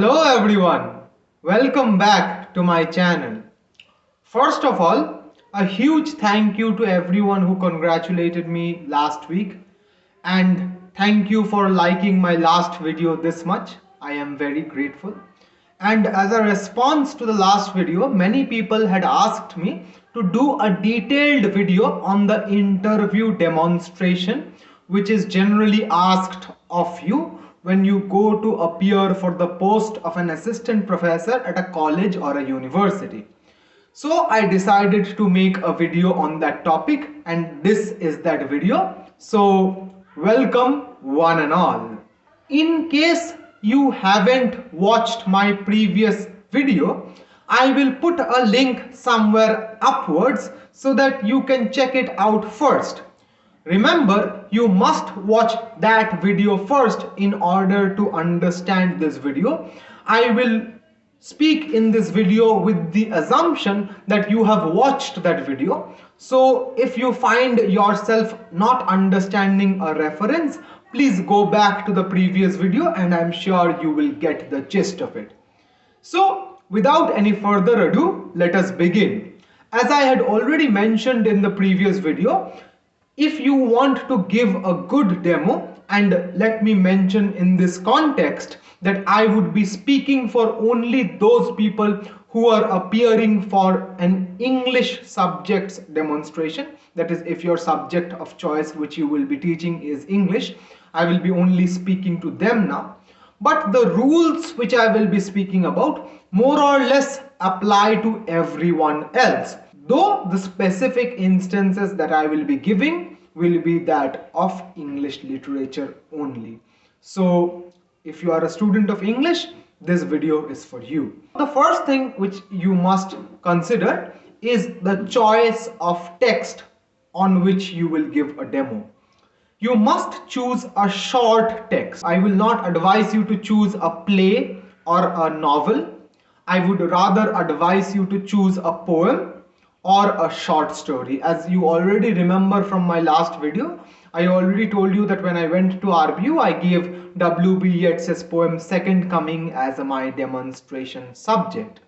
Hello everyone, welcome back to my channel. First of all, a huge thank you to everyone who congratulated me last week, and thank you for liking my last video this much. I am very grateful. And as a response to the last video, many people had asked me to do a detailed video on the interview demonstration, which is generally asked of you when you go to appear for the post of an assistant professor at a college or a university. So I decided to make a video on that topic, and this is that video. So welcome one and all. In case you haven't watched my previous video, I will put a link somewhere upwards so that you can check it out first. Remember, you must watch that video first in order to understand this video. I will speak in this video with the assumption that you have watched that video. So if you find yourself not understanding a reference, please go back to the previous video and I'm sure you will get the gist of it. So without any further ado, let us begin. As I had already mentioned in the previous video, if you want to give a good demo, and let me mention in this context that I would be speaking for only those people who are appearing for an English subjects demonstration. That is, if your subject of choice which you will be teaching is English, I will be only speaking to them now. But the rules which I will be speaking about more or less apply to everyone else, though the specific instances that I will be giving will be that of English literature only. So if you are a student of English, this video is for you. The first thing which you must consider is the choice of text on which you will give a demo. You must choose a short text. I will not advise you to choose a play or a novel. I would rather advise you to choose a poem or a short story. As you already remember from my last video, I already told you that when I went to RBU, I gave W.B. Yeats's poem Second Coming as my demonstration subject.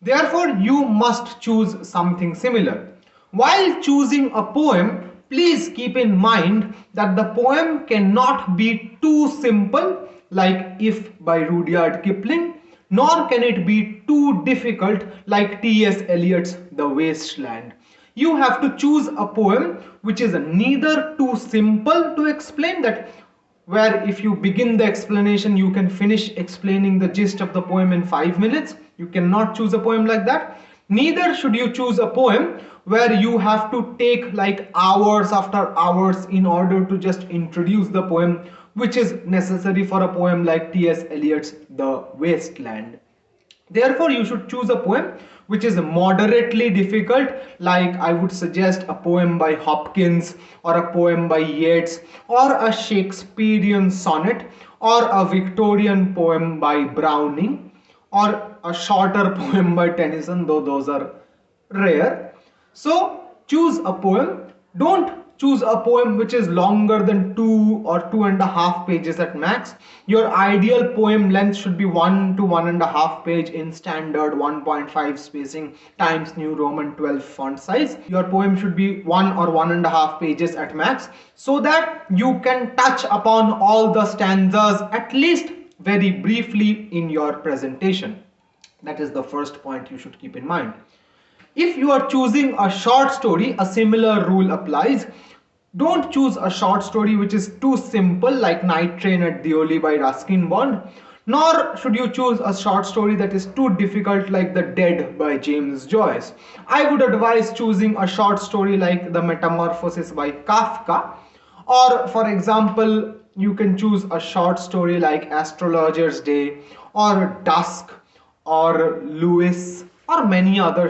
Therefore, you must choose something similar. While choosing a poem, please keep in mind that the poem cannot be too simple, like If by Rudyard Kipling, nor can it be too difficult like T.S. Eliot's The Waste Land. You have to choose a poem which is neither too simple to explain, that where if you begin the explanation you can finish explaining the gist of the poem in 5 minutes. You cannot choose a poem like that. Neither should you choose a poem where you have to take like hours after hours in order to just introduce the poem, which is necessary for a poem like T.S. Eliot's The Waste Land. Therefore, you should choose a poem which is moderately difficult, like I would suggest a poem by Hopkins or a poem by Yeats or a Shakespearean sonnet or a Victorian poem by Browning or a shorter poem by Tennyson, though those are rare. So choose a poem. Don't choose a poem which is longer than 2 or 2.5 pages at max. Your ideal poem length should be 1 to 1.5 page in standard 1.5 spacing times New Roman 12 font size. Your poem should be 1 or 1.5 pages at max, so that you can touch upon all the stanzas at least very briefly in your presentation. That is the first point you should keep in mind. If you are choosing a short story, a similar rule applies. Don't choose a short story which is too simple like Night Train at Deoli by Ruskin Bond, nor should you choose a short story that is too difficult like The Dead by James Joyce. I would advise choosing a short story like The Metamorphosis by Kafka, or for example, you can choose a short story like Astrologer's Day or Dusk or Lewis, or many other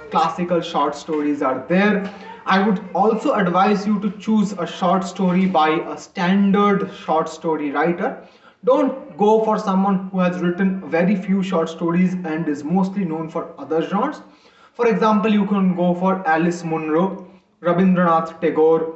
classical short stories are there. I would also advise you to choose a short story by a standard short story writer. Don't go for someone who has written very few short stories and is mostly known for other genres. For example, you can go for Alice Munro, Rabindranath Tagore,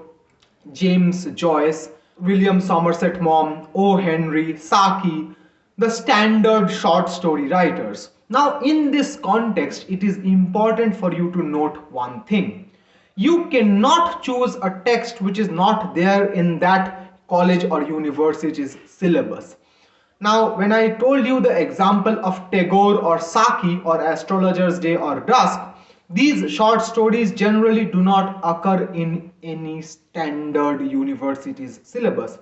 James Joyce, William Somerset Maugham, O. Henry, Saki, the standard short story writers. Now, in this context, it is important for you to note one thing. You cannot choose a text which is not there in that college or university's syllabus. Now, when I told you the example of Tagore or Saki or Astrologer's Day or Dusk, these short stories generally do not occur in any standard university's syllabus.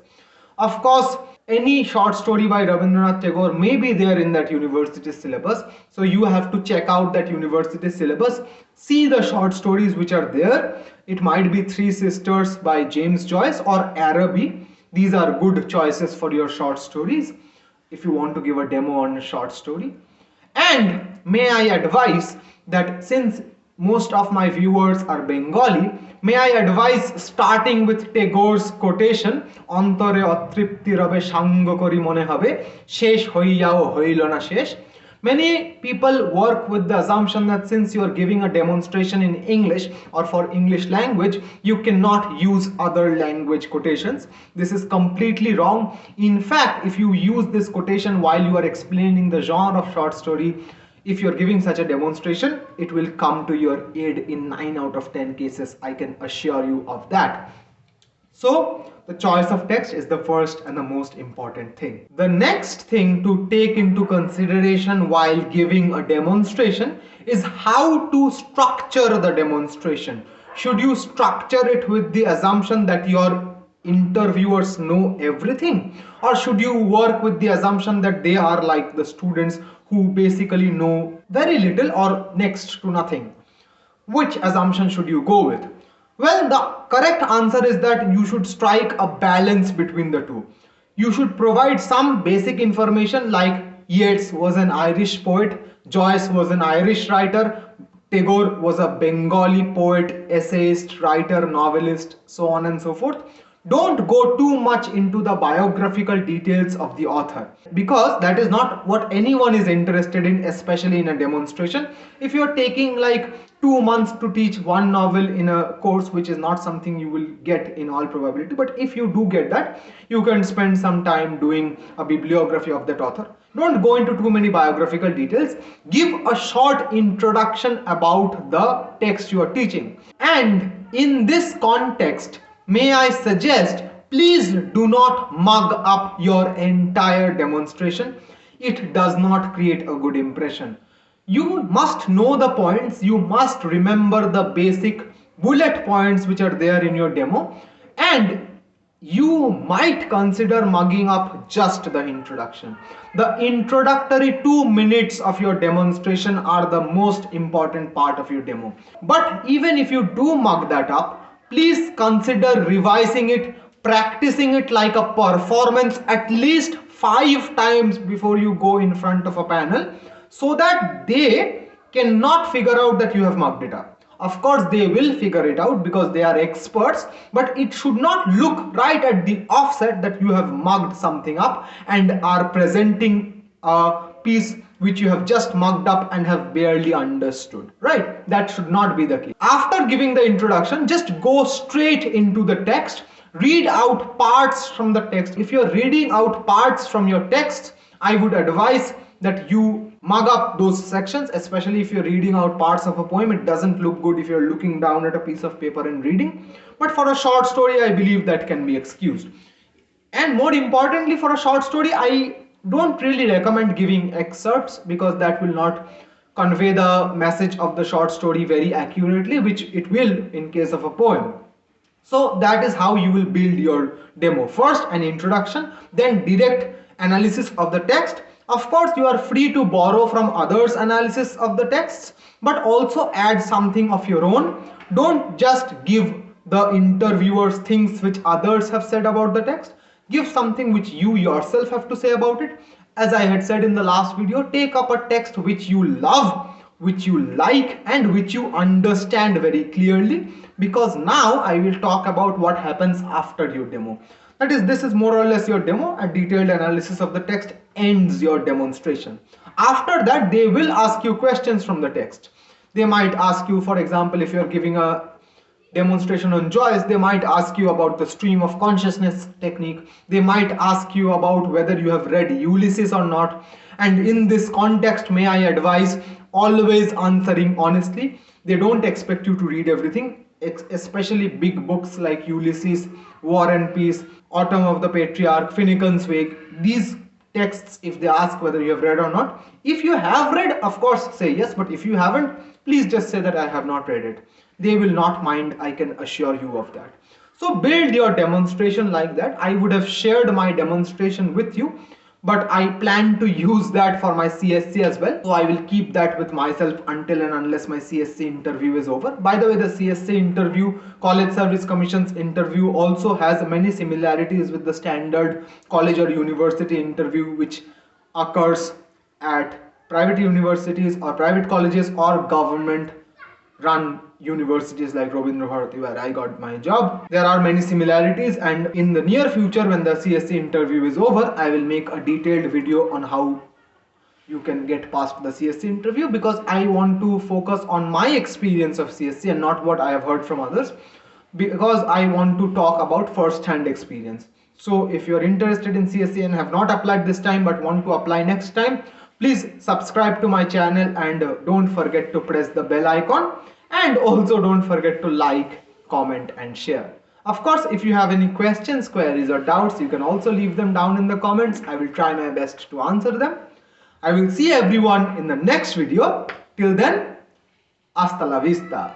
Of course, any short story by Rabindranath Tagore may be there in that university syllabus. So you have to check out that university syllabus, see the short stories which are there. It might be Three Sisters by James Joyce or Araby. These are good choices for your short stories if you want to give a demo on a short story. And may I advise that since most of my viewers are Bengali, may I advise starting with Tagore's quotation, Antore atripti rabe shango kori mone habe, shesh hoiyao hoilo na shesh. Many people work with the assumption that since you are giving a demonstration in English or for English language, you cannot use other language quotations. This is completely wrong. In fact, if you use this quotation while you are explaining the genre of short story, if you're giving such a demonstration, it will come to your aid in 9 out of 10 cases. I can assure you of that. So the choice of text is the first and the most important thing. The next thing to take into consideration while giving a demonstration is how to structure the demonstration. Should you structure it with the assumption that your interviewers know everything, or should you work with the assumption that they are like the students who basically know very little or next to nothing? Which assumption should you go with? Well, the correct answer is that you should strike a balance between the two. You should provide some basic information like Yeats was an Irish poet, Joyce was an Irish writer, Tagore was a Bengali poet, essayist, writer, novelist, so on and so forth. Don't go too much into the biographical details of the author, because that is not what anyone is interested in, especially in a demonstration. If you're taking like 2 months to teach one novel in a course, which is not something you will get in all probability, but if you do get that, you can spend some time doing a bibliography of that author. Don't go into too many biographical details. Give a short introduction about the text you are teaching. And in this context, may I suggest, please do not mug up your entire demonstration. It does not create a good impression. You must know the points, you must remember the basic bullet points which are there in your demo, and you might consider mugging up just the introduction. The introductory 2 minutes of your demonstration are the most important part of your demo. But even if you do mug that up, please consider revising it, practicing it like a performance at least 5 times before you go in front of a panel, so that they cannot figure out that you have mugged it up. Of course, they will figure it out because they are experts, but it should not look right at the offset that you have mugged something up and are presenting a piece which you have just mugged up and have barely understood, right? That should not be the case. After giving the introduction, just go straight into the text, read out parts from the text. If you're reading out parts from your text, I would advise that you mug up those sections, especially if you're reading out parts of a poem. It doesn't look good if you're looking down at a piece of paper and reading, but for a short story, I believe that can be excused. And more importantly, for a short story, I don't really recommend giving excerpts, because that will not convey the message of the short story very accurately, which it will in case of a poem. So that is how you will build your demo. First an introduction, then direct analysis of the text. Of course, you are free to borrow from others' analysis of the texts, but also add something of your own. Don't just give the interviewers things which others have said about the text. Give something which you yourself have to say about it. As I had said in the last video, take up a text which you love, which you like, and which you understand very clearly, because now I will talk about what happens after your demo. That is, this is more or less your demo. A detailed analysis of the text ends your demonstration. After that, they will ask you questions from the text. They might ask you, for example, if you're giving a demonstration on Joyce, they might ask you about the stream of consciousness technique. They might ask you about whether you have read Ulysses or not. And in this context, may I advise always answering honestly. They don't expect you to read everything, especially big books like Ulysses, War and Peace, Autumn of the Patriarch, Finnegan's Wake. These texts, if they ask whether you have read or not, if you have read, of course say yes, but if you haven't, please just say that I have not read it. They will not mind, I can assure you of that. So build your demonstration like that. I would have shared my demonstration with you, but I plan to use that for my CSC as well. So I will keep that with myself until and unless my CSC interview is over. By the way, the CSC interview, College Service Commission's interview, also has many similarities with the standard college or university interview which occurs at private universities or private colleges or government run universities like Rabindra Bharati, where I got my job. There are many similarities, and in the near future, when the CSC interview is over, I will make a detailed video on how you can get past the CSC interview, because I want to focus on my experience of CSC and not what I have heard from others, because I want to talk about first-hand experience. So if you're interested in CSC and have not applied this time but want to apply next time, please subscribe to my channel and don't forget to press the bell icon, and also don't forget to like, comment and share. Of course, if you have any questions, queries or doubts, you can also leave them down in the comments. I will try my best to answer them. I will see everyone in the next video. Till then, hasta la vista.